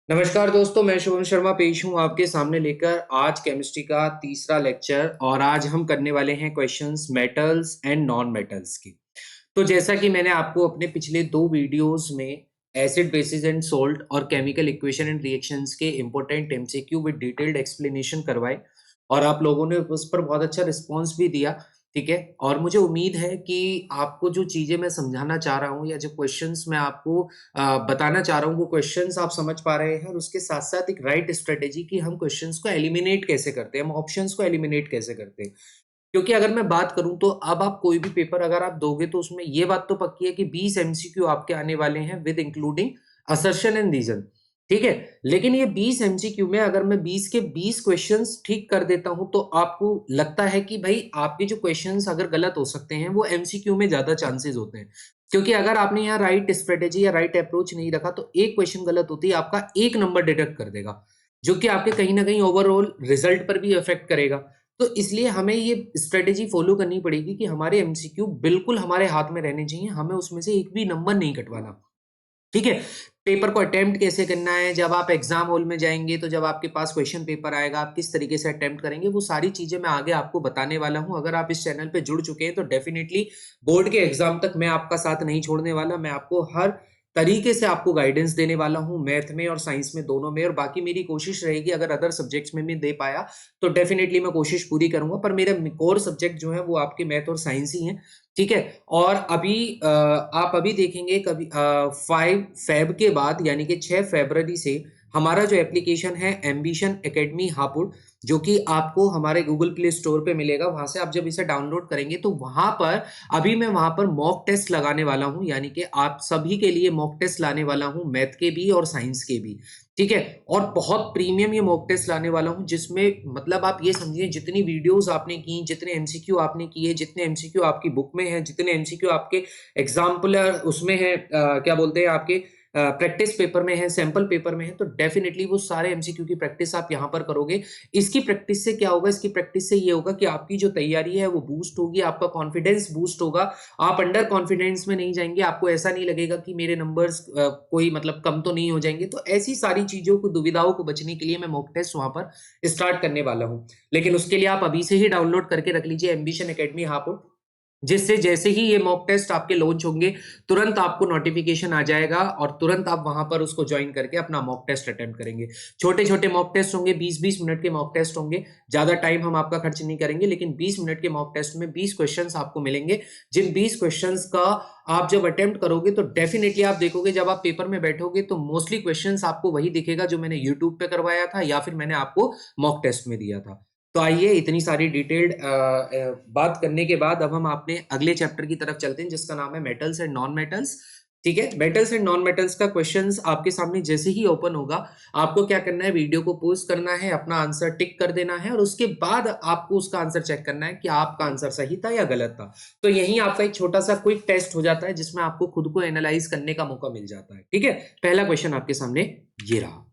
नमस्कार दोस्तों, मैं शुभम शर्मा पेश हूँ आपके सामने लेकर आज केमिस्ट्री का तीसरा लेक्चर। और आज हम करने वाले हैं questions metals and non metals की। तो जैसा कि मैंने आपको अपने पिछले दो वीडियोस में एसिड बेसिस एंड सोल्ट और केमिकल इक्वेशन एंड रिएक्शंस के important MCQ with detailed explanation करवाए और आप लोगों ने उस पर बहुत अच्छा रिस्पॉन्स भी दिया। ठीक है, और मुझे उम्मीद है कि आपको जो चीजें मैं समझाना चाह रहा हूँ या जो क्वेश्चंस मैं आपको बताना चाह रहा हूँ वो क्वेश्चंस आप समझ पा रहे हैं, और उसके साथ साथ एक राइट स्ट्रेटेजी कि हम क्वेश्चंस को एलिमिनेट कैसे करते हैं, हम ऑप्शंस को एलिमिनेट कैसे करते हैं। क्योंकि अगर मैं बात करूं तो अब आप कोई भी पेपर अगर आप दोगे तो उसमें ये बात तो पक्की है कि 20 एमसीक्यू आपके आने वाले हैं with including assertion and reason. ठीक है, लेकिन ये 20 एमसीक्यू में अगर मैं 20 के 20 क्वेश्चंस ठीक कर देता हूं तो आपको लगता है कि भाई आपके जो क्वेश्चंस अगर गलत हो सकते हैं वो एमसीक्यू में ज्यादा चांसेस होते हैं। क्योंकि अगर आपने यहाँ राइट स्ट्रेटेजी या राइट अप्रोच नहीं रखा तो एक क्वेश्चन गलत होती है आपका एक नंबर डिडक्ट कर देगा, जो कि आपके कहीं ना कहीं ओवरऑल रिजल्ट पर भी इफेक्ट करेगा। तो इसलिए हमें ये स्ट्रेटेजी फॉलो करनी पड़ेगी कि हमारे एमसीक्यू बिल्कुल हमारे हाथ में रहने चाहिए, हमें उसमें से एक भी नंबर नहीं कटवाना। ठीक है, पेपर को अटेम्प्ट कैसे करना है, जब आप एग्जाम हॉल में जाएंगे तो जब आपके पास क्वेश्चन पेपर आएगा आप किस तरीके से अटेम्प्ट करेंगे, वो सारी चीजें मैं आगे आपको बताने वाला हूं। अगर आप इस चैनल पे जुड़ चुके हैं तो डेफिनेटली बोर्ड के एग्जाम तक मैं आपका साथ नहीं छोड़ने वाला। मैं आपको हर तरीके से आपको गाइडेंस देने वाला हूं, मैथ में और साइंस में दोनों में। और बाकी मेरी कोशिश रहेगी अगर अदर सब्जेक्ट्स में भी दे पाया तो डेफिनेटली मैं कोशिश पूरी करूंगा, पर मेरे कोर सब्जेक्ट जो है वो आपके मैथ और साइंस ही हैं। ठीक है, और अभी आप अभी देखेंगे कभी 5 फेब के बाद यानी कि 6 फरवरी से हमारा जो एप्लीकेशन है एम्बिशन एकेडमी हापुड़, जो कि आपको हमारे गूगल प्ले स्टोर पे मिलेगा, वहां से आप जब इसे डाउनलोड करेंगे तो वहां पर अभी मैं वहां पर मॉक टेस्ट लगाने वाला हूं, यानी कि आप सभी के लिए मॉक टेस्ट लाने वाला हूं, मैथ के भी और साइंस के भी। ठीक है, और बहुत प्रीमियम ये मॉक टेस्ट लाने वाला हूं जिसमें मतलब आप ये समझिए जितनी वीडियोस आपने की, जितने एमसीक्यू आपने किए, जितने एमसीक्यू आपकी बुक में है, जितने एमसीक्यू आपके एग्जाम्पलर उसमें है, क्या बोलते हैं आपके प्रैक्टिस पेपर में है, सैंपल पेपर में है, तो डेफिनेटली वो सारे एमसीक्यू की प्रैक्टिस आप यहां पर करोगे। इसकी प्रैक्टिस से क्या होगा, इसकी प्रैक्टिस से ये होगा कि आपकी जो तैयारी है वो बूस्ट होगी, आपका कॉन्फिडेंस बूस्ट होगा। आप अंडर कॉन्फिडेंस में नहीं जाएंगे, आपको ऐसा नहीं लगेगा कि मेरे नंबर्स कोई मतलब कम तो नहीं हो जाएंगे। तो ऐसी सारी चीजों को दुविधाओं को बचने के लिए मैं मॉक टेस्ट वहां पर स्टार्ट करने वाला हूं। लेकिन उसके लिए आप अभी से ही डाउनलोड करके रख लीजिए एम्बिशन एकेडमी हापुड़, जिससे जैसे ही ये मॉक टेस्ट आपके लॉन्च होंगे तुरंत आपको नोटिफिकेशन आ जाएगा और तुरंत आप वहां पर उसको ज्वाइन करके अपना मॉक टेस्ट अटेम्प्ट करेंगे। छोटे छोटे मॉक टेस्ट होंगे, 20-20 मिनट के मॉक टेस्ट होंगे। ज्यादा टाइम हम आपका खर्च नहीं करेंगे, लेकिन 20 मिनट के मॉक टेस्ट में 20 क्वेश्चंस आपको मिलेंगे, जिन 20 क्वेश्चंस का आप जब अटेम्प्ट करोगे तो डेफिनेटली आप देखोगे जब आप पेपर में बैठोगे तो मोस्टली क्वेश्चंस आपको वही दिखेगा जो मैंने यूट्यूब पे करवाया था या फिर मैंने आपको मॉक टेस्ट में दिया था। तो आइए, इतनी सारी डिटेल्ड बात करने के बाद अब हम अपने अगले चैप्टर की तरफ चलते हैं जिसका नाम है मेटल्स एंड नॉन मेटल्स। ठीक है, मेटल्स एंड नॉन मेटल्स का क्वेश्चंस आपके सामने जैसे ही ओपन होगा आपको क्या करना है, वीडियो को पॉज करना है, अपना आंसर टिक कर देना है और उसके बाद आपको उसका आंसर चेक करना है कि आपका आंसर सही था या गलत था। तो यही आपका एक छोटा सा क्विक टेस्ट हो जाता है जिसमें आपको खुद को एनालाइज करने का मौका मिल जाता है। ठीक है, पहला क्वेश्चन आपके सामने ये रहा।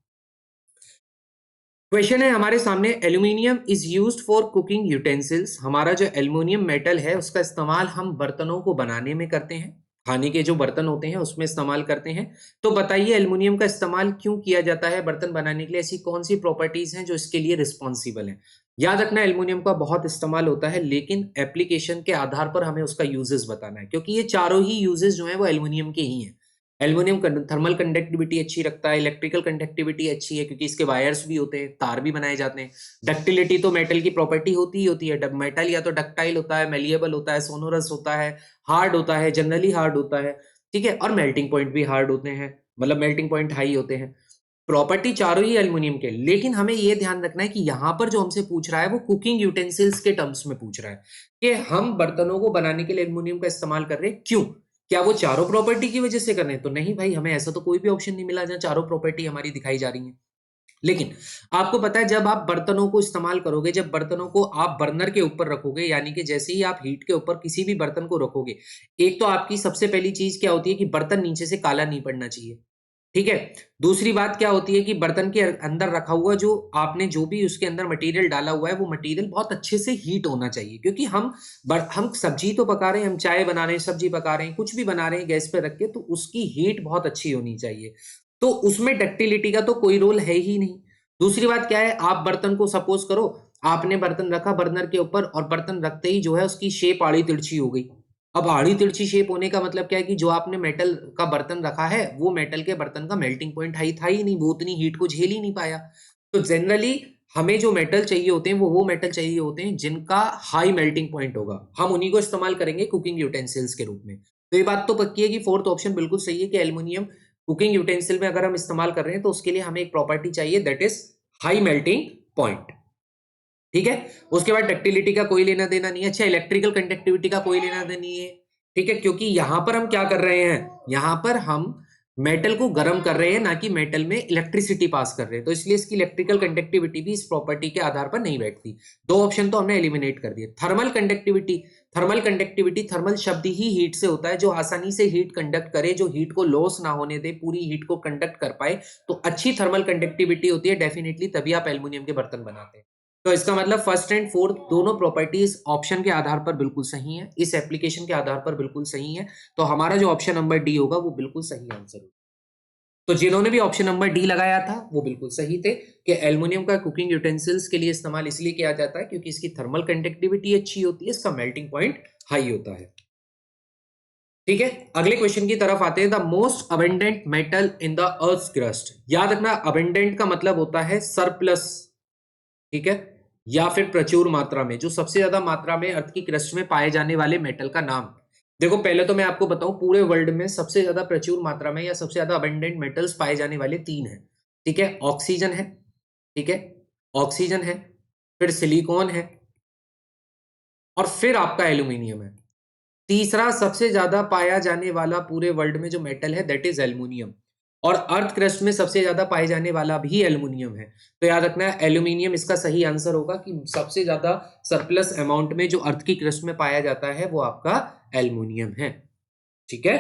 क्वेश्चन है हमारे सामने, aluminium is used for cooking utensils. हमारा जो एल्यूमिनियम मेटल है उसका इस्तेमाल हम बर्तनों को बनाने में करते हैं, खाने के जो बर्तन होते हैं उसमें इस्तेमाल करते हैं। तो बताइए एल्यूमिनियम का इस्तेमाल क्यों किया जाता है बर्तन बनाने के लिए, ऐसी कौन सी प्रॉपर्टीज हैं जो इसके लिए रिस्पॉन्सिबल हैं। याद रखना एल्यूमिनियम का बहुत इस्तेमाल होता है, लेकिन एप्लीकेशन के आधार पर हमें उसका यूजेस बताना है, क्योंकि ये चारों ही यूजेस जो है वो एल्यूमिनियम के ही हैं। एल्युमिनियम थर्मल कंडक्टिविटी अच्छी रखता है, इलेक्ट्रिकल कंडक्टिविटी अच्छी है क्योंकि इसके वायर्स भी होते हैं, तार भी बनाए जाते हैं। डक्टिलिटी तो मेटल की प्रॉपर्टी होती ही होती है, मेटल या तो डक्टाइल होता है, मेलिएबल होता है, सोनोरस होता है, हार्ड होता है, जनरली हार्ड होता है। ठीक है, और मेल्टिंग पॉइंट भी हार्ड होते हैं, मतलब मेल्टिंग पॉइंट हाई होते हैं। प्रॉपर्टी चारों ही एल्युमिनियम के, लेकिन हमें यह ध्यान रखना है कि यहां पर जो हमसे पूछ रहा है वो कुकिंग यूटेंसिल्स के टर्म्स में पूछ रहा है कि हम बर्तनों को बनाने के लिए एल्युमिनियम का इस्तेमाल कर रहे हैं। क्यों? क्या वो चारों प्रॉपर्टी की वजह से कर रहे हैं? तो नहीं भाई, हमें ऐसा तो कोई भी ऑप्शन नहीं मिला जहां चारों प्रॉपर्टी हमारी दिखाई जा रही है। लेकिन आपको पता है जब आप बर्तनों को इस्तेमाल करोगे, जब बर्तनों को आप बर्नर के ऊपर रखोगे, यानी कि जैसे ही आप हीट के ऊपर किसी भी बर्तन को रखोगे, एक तो आपकी सबसे पहली चीज क्या होती है कि बर्तन नीचे से काला नहीं पड़ना चाहिए। ठीक है, दूसरी बात क्या होती है कि बर्तन के अंदर रखा हुआ जो आपने जो भी उसके अंदर मटेरियल डाला हुआ है वो मटेरियल बहुत अच्छे से हीट होना चाहिए, क्योंकि हम सब्जी तो पका रहे हैं, हम चाय बना रहे हैं, सब्जी पका रहे हैं, कुछ भी बना रहे हैं गैस पे रख के, तो उसकी हीट बहुत अच्छी होनी चाहिए। तो उसमें डक्टिलिटी का तो कोई रोल है ही नहीं। दूसरी बात क्या है, आप बर्तन को सपोज करो, आपने बर्तन रखा बर्नर के ऊपर और बर्तन रखते ही जो है उसकी शेप आड़ी तिरछी हो गई। अब आड़ी तिरछी शेप होने का मतलब क्या है कि जो आपने मेटल का बर्तन रखा है वो मेटल के बर्तन का मेल्टिंग पॉइंट हाई था ही नहीं, वो उतनी हीट को झेल ही नहीं पाया। तो जनरली हमें जो मेटल चाहिए होते हैं वो मेटल चाहिए होते हैं जिनका हाई मेल्टिंग पॉइंट होगा, हम उन्हीं को इस्तेमाल करेंगे कुकिंग यूटेंसिल्स के रूप में। तो ये बात तो पक्की है कि फोर्थ ऑप्शन बिल्कुल सही है कि एल्युमिनियम कुकिंग यूटेंसिल में अगर हम इस्तेमाल कर रहे हैं तो उसके लिए हमें एक प्रॉपर्टी चाहिए that is high melting point. ठीक है, उसके बाद डक्टिलिटी का कोई लेना देना नहीं है। अच्छा, इलेक्ट्रिकल कंडक्टिविटी का कोई लेना देना नहीं है। ठीक है, क्योंकि यहां पर हम क्या कर रहे हैं, यहां पर हम मेटल को गर्म कर रहे हैं ना कि मेटल में इलेक्ट्रिसिटी पास कर रहे हैं, तो इसलिए इसकी इलेक्ट्रिकल कंडक्टिविटी भी इस प्रॉपर्टी के आधार पर नहीं बैठती। दो ऑप्शन तो हमने एलिमिनेट कर दिए। Thermal conductivity, thermal conductivity, thermal शब्द ही हीट से होता है, जो आसानी से हीट कंडक्ट करे, जो हीट को लॉस ना होने दे, पूरी हीट को कंडक्ट कर पाए, तो अच्छी थर्मल कंडक्टिविटी होती है डेफिनेटली, तभी आप एल्युमिनियम के बर्तन बनाते हैं। तो इसका मतलब फर्स्ट एंड फोर्थ दोनों प्रॉपर्टीज ऑप्शन के आधार पर बिल्कुल सही है, इस एप्लीकेशन के आधार पर बिल्कुल सही है। तो हमारा जो ऑप्शन नंबर डी होगा वो बिल्कुल सही आंसर होगा। तो जिन्होंने भी ऑप्शन नंबर डी लगाया था वो बिल्कुल सही थे कि एल्युमिनियम का कुकिंग यूटेंसिल्स के लिए इस्तेमाल इसलिए किया जाता है क्योंकि इसकी थर्मल कंडक्टिविटी अच्छी होती है, इसका मेल्टिंग पॉइंट हाई होता है। ठीक है, अगले क्वेश्चन की तरफ आते हैं। The most abundant metal in the earth crust. याद रखना, अबेंडेंट का मतलब होता है सरप्लस, ठीक है, या फिर प्रचुर मात्रा में, जो सबसे ज्यादा मात्रा में अर्थ की क्रस्ट में पाए जाने वाले मेटल का नाम। देखो पहले तो मैं आपको बताऊं, पूरे वर्ल्ड में सबसे ज्यादा प्रचुर मात्रा में या सबसे ज्यादा अबेंडेंट मेटल्स पाए जाने वाले तीन हैं। ठीक है, ऑक्सीजन है, ठीक है, ऑक्सीजन है, फिर सिलिकॉन है, और फिर आपका एल्यूमिनियम है। तीसरा सबसे ज्यादा पाया जाने वाला पूरे वर्ल्ड में जो मेटल है दैट इज एल्युमिनियम, और अर्थ क्रस्ट में सबसे ज्यादा पाए जाने वाला भी एल्युमिनियम है। तो याद रखना है एल्युमिनियम इसका सही आंसर होगा कि सबसे ज्यादा सरप्लस अमाउंट में जो अर्थ की क्रस्ट में पाया जाता है वो आपका एल्युमिनियम है। ठीक है,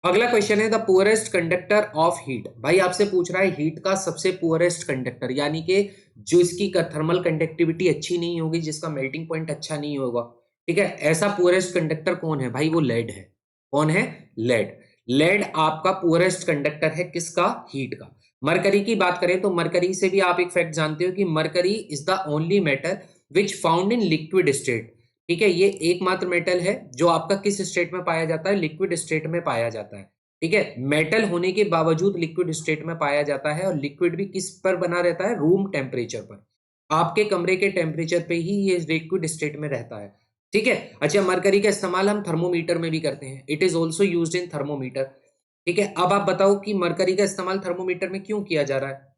अगला क्वेश्चन है the poorest conductor of heat. भाई आपसे पूछ रहा है हीट का सबसे पुअरेस्ट कंडक्टर, यानी कि जो इसकी थर्मल कंडक्टिविटी अच्छी नहीं होगी, जिसका मेल्टिंग पॉइंट अच्छा नहीं होगा। ठीक है, ऐसा पुअरेस्ट कंडक्टर कौन है भाई? वो लेड है। कौन है? लेड। लेड आपका पुअरेस्ट कंडक्टर है किसका? हीट का। मरकरी की बात करें तो मरकरी से भी आप एक फैक्ट जानते हो कि mercury is the only metal which found in liquid state. ठीक है, ये एकमात्र मेटल है जो आपका किस स्टेट में पाया जाता है? लिक्विड स्टेट में पाया जाता है। ठीक है, मेटल होने के बावजूद लिक्विड स्टेट में पाया जाता है, और लिक्विड भी किस पर बना रहता है? रूम टेम्परेचर पर। आपके कमरे के टेम्परेचर पे ही ये लिक्विड स्टेट में रहता है। ठीक है, अच्छा, मरकरी का इस्तेमाल हम थर्मोमीटर में भी करते हैं, it is also use in thermometer. ठीक है, अब आप बताओ कि मरकरी का इस्तेमाल थर्मोमीटर में क्यों किया जा रहा है?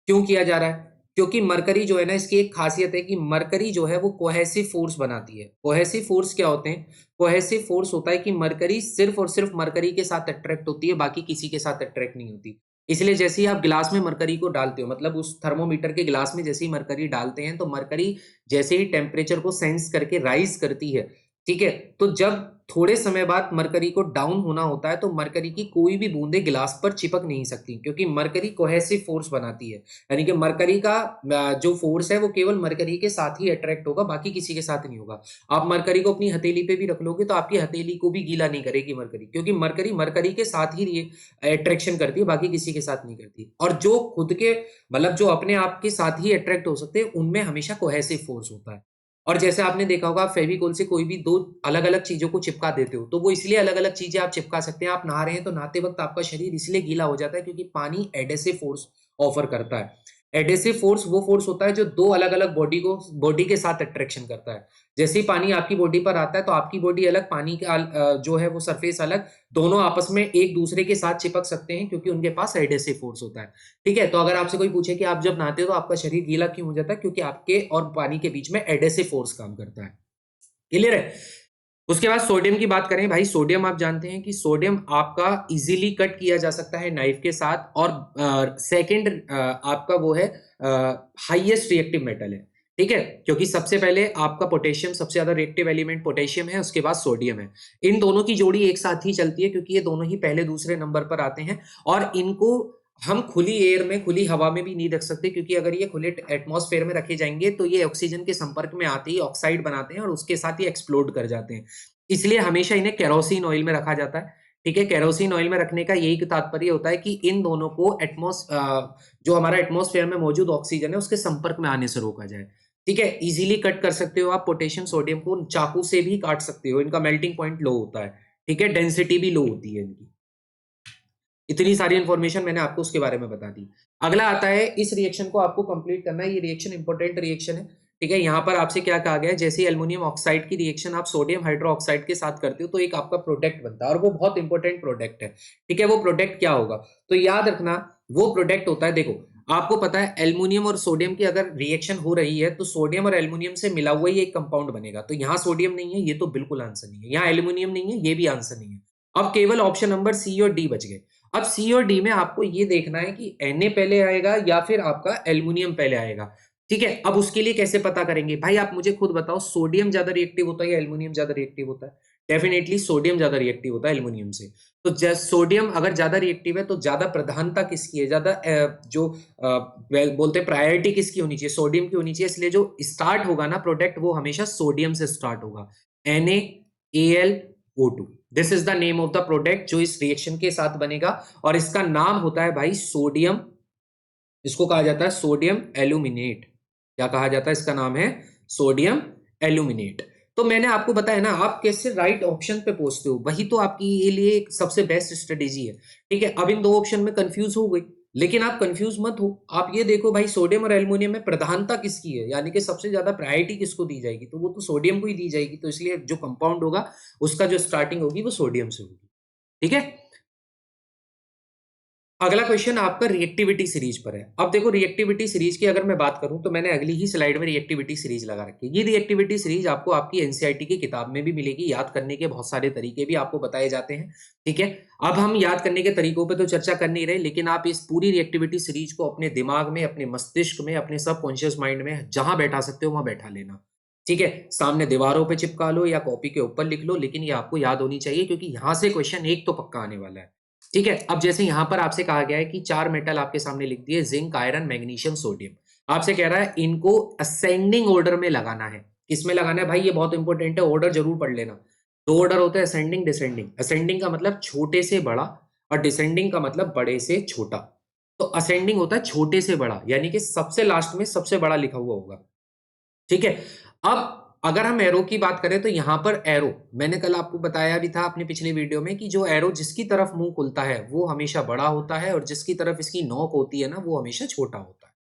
क्यों किया जा रहा है? क्योंकि मरकरी जो है ना, इसकी एक खासियत है कि मरकरी जो है वो कोहेसिव फोर्स बनाती है। कोहेसिव फोर्स क्या होते हैं? कोहेसिव फोर्स होता है कि मरकरी सिर्फ और सिर्फ मरकरी के साथ अट्रैक्ट होती है, बाकी किसी के साथ अट्रैक्ट नहीं होती। इसलिए जैसे ही आप गिलास में मरकरी को डालते हो, मतलब उस थर्मोमीटर के गिलास में जैसे ही मरकरी डालते हैं, तो मरकरी जैसे ही टेम्परेचर को सेंस करके राइज करती है, ठीक है, तो जब थोड़े समय बाद मरकरी को डाउन होना होता है, तो मरकरी की कोई भी बूंदे गिलास पर चिपक नहीं सकती, क्योंकि मरकरी कोहेसिव फोर्स बनाती है। यानी कि मरकरी का जो फोर्स है वो केवल मरकरी के साथ ही अट्रैक्ट होगा, बाकी किसी के साथ नहीं होगा। आप मरकरी को अपनी हथेली पे भी रख लोगे तो आपकी हथेली को भी गीला नहीं करेगी मरकरी, क्योंकि मरकरी मरकरी के साथ ही ये अट्रैक्शन करती है, बाकी किसी के साथ नहीं करती। और जो खुद के मतलब जो अपने आप के साथ ही अट्रैक्ट हो सकते हैं, उनमें हमेशा कोहेसिव फोर्स होता है। और जैसे आपने देखा होगा, आप फेविकोल से कोई भी दो अलग अलग चीजों को चिपका देते हो, तो वो इसलिए अलग अलग चीजें आप चिपका सकते हैं। आप नहा रहे हैं तो नहाते वक्त आपका शरीर इसलिए गीला हो जाता है क्योंकि पानी एडेसिव फोर्स ऑफर करता है। एडेसिव फोर्स वो फोर्स होता है जो दो अलग अलग बॉडी के साथ अट्रैक्शन करता है। जैसे ही पानी आपकी बॉडी पर आता है तो आपकी बॉडी अलग, पानी का जो है वो सरफेस अलग, दोनों आपस में एक दूसरे के साथ चिपक सकते हैं क्योंकि उनके पास एडेसिव फोर्स होता है। ठीक है, तो अगर आपसे कोई पूछे कि आप जब नहाते हो तो आपका शरीर गीला क्यों हो जाता है, क्योंकि आपके और पानी के बीच में एडेसिव फोर्स काम करता है। क्लियर है? उसके बाद सोडियम की बात करें, भाई सोडियम आप जानते हैं कि सोडियम आपका इजीली कट किया जा सकता है नाइफ के साथ, और सेकंड आपका वो है हाईएस्ट रिएक्टिव मेटल है। ठीक है, क्योंकि सबसे पहले आपका पोटेशियम, सबसे ज्यादा रिएक्टिव एलिमेंट पोटेशियम है, उसके बाद सोडियम है। इन दोनों की जोड़ी एक साथ ही चलती है क्योंकि ये दोनों ही पहले दूसरे नंबर पर आते हैं, और इनको हम खुली एयर में, खुली हवा में भी नहीं रख सकते, क्योंकि अगर ये खुले एटमॉस्फेयर में रखे जाएंगे तो ये ऑक्सीजन के संपर्क में आते ही ऑक्साइड बनाते हैं और उसके साथ ही एक्सप्लोड कर जाते हैं। इसलिए हमेशा इन्हें केरोसिन ऑयल में रखा जाता है। ठीक है, केरोसिन ऑयल में रखने का यही तात्पर्य होता है कि इन दोनों को जो हमारा एटमॉस्फेयर में मौजूद ऑक्सीजन है उसके संपर्क में आने से रोका जाए। ठीक है, इजीली कट कर सकते हो आप पोटेशियम सोडियम को, चाकू से भी काट सकते हो, इनका मेल्टिंग पॉइंट लो होता है। ठीक है, डेंसिटी भी लो होती है इनकी। इतनी सारी इंफॉर्मेशन मैंने आपको उसके बारे में बता दी। अगला आता है, इस रिएक्शन को आपको कंप्लीट करना है। ये रिएक्शन इंपॉर्टेंट रिएक्शन है। ठीक है, यहाँ पर आपसे क्या कहा गया है, जैसे एल्युमिनियम ऑक्साइड की रिएक्शन आप सोडियम हाइड्रोक्साइड के साथ करते हो तो एक आपका प्रोडक्ट बनता है और वो बहुत इंपॉर्टेंट प्रोडक्ट है। ठीक है, वो प्रोडक्ट क्या होगा, तो याद रखना वो प्रोडक्ट होता है, देखो आपको पता है एल्युमिनियम और सोडियम की अगर रिएक्शन हो रही है तो सोडियम और एल्युमिनियम से मिला हुआ ही एक कंपाउंड बनेगा। तो यहाँ सोडियम नहीं है, ये तो बिल्कुल आंसर नहीं है। यहाँ एल्युमिनियम नहीं है, ये भी आंसर नहीं है। अब केवल ऑप्शन नंबर सी और डी बच गए। अब सी और डी में आपको ये देखना है कि Na पहले आएगा या फिर आपका एल्युमिनियम पहले आएगा। ठीक है, अब उसके लिए कैसे पता करेंगे भाई, आप मुझे खुद बताओ, सोडियम ज्यादा रिएक्टिव होता है या एल्युमिनियम ज्यादा रिएक्टिव होता है? डेफिनेटली सोडियम ज्यादा रिएक्टिव होता है एल्युमिनियम से। तो सोडियम अगर ज्यादा रिएक्टिव है तो ज्यादा प्रधानता किसकी है, ज्यादा बोलते हैं प्रायोरिटी किसकी होनी चाहिए, सोडियम की होनी चाहिए। इसलिए जो स्टार्ट होगा ना प्रोडक्ट वो हमेशा सोडियम से स्टार्ट होगा, NaAlO2। This is the name of the product जो इस रिएक्शन के साथ बनेगा और इसका नाम होता है भाई सोडियम, इसको कहा जाता है सोडियम एल्यूमिनेट। क्या कहा जाता है, इसका नाम है सोडियम एल्यूमिनेट। तो मैंने आपको बताया ना, आप कैसे राइट ऑप्शन पे पहुंचते हो, वही तो आपकी ये लिए सबसे बेस्ट स्ट्रेटेजी है। ठीक है, अब इन दो ऑप्शन में कंफ्यूज हो गई, लेकिन आप कंफ्यूज मत हो। आप ये देखो भाई, सोडियम और एल्युमिनियम में प्रधानता किसकी है, यानी कि सबसे ज्यादा प्रायोरिटी किसको दी जाएगी, तो वो तो सोडियम को ही दी जाएगी। तो इसलिए जो कंपाउंड होगा उसका जो स्टार्टिंग होगी वो सोडियम से होगी। ठीक है, अगला क्वेश्चन आपका रिएक्टिविटी सीरीज पर है। अब देखो रिएक्टिविटी सीरीज की अगर मैं बात करूं तो मैंने अगली ही स्लाइड में रिएक्टिविटी सीरीज लगा रखी है। ये रिएक्टिविटी सीरीज आपको आपकी एनसीईआरटी की किताब में भी मिलेगी। याद करने के बहुत सारे तरीके भी आपको बताए जाते हैं। ठीक है, अब हम याद करने के तरीकों पर तो चर्चा कर नहीं रहे, लेकिन आप इस पूरी रिएक्टिविटी सीरीज को अपने दिमाग में, अपने मस्तिष्क में, अपने सबकॉन्शियस माइंड में जहां बैठा सकते हो वहां बैठा लेना। ठीक है, सामने दीवारों पे चिपका लो या कॉपी के ऊपर लिख लो, लेकिन ये आपको याद होनी चाहिए क्योंकि यहां से क्वेश्चन एक तो पक्का आने वाला है। ठीक है, अब जैसे यहां पर आपसे कहा गया है कि 4 मेटल आपके सामने लिख दिए, जिंक, आयरन, मैग्नीशियम, सोडियम। आपसे कह रहा है इनको असेंडिंग ऑर्डर में लगाना है। किसमें लगाना है भाई, ये बहुत इंपॉर्टेंट है, ऑर्डर जरूर पढ़ लेना। दो ऑर्डर होते हैं, असेंडिंग, डिसेंडिंग। असेंडिंग का मतलब छोटे से बड़ा और डिसेंडिंग का मतलब बड़े से छोटा। तो असेंडिंग होता है छोटे से बड़ा, यानी कि सबसे लास्ट में सबसे बड़ा लिखा हुआ होगा। ठीक है, अब अगर हम एरो की बात करें तो यहां पर एरो, मैंने कल आपको बताया भी था अपने पिछले वीडियो में कि जो एरो जिसकी तरफ मुंह खुलता है वो हमेशा बड़ा होता है और जिसकी तरफ इसकी नोक होती है ना वो हमेशा छोटा होता है।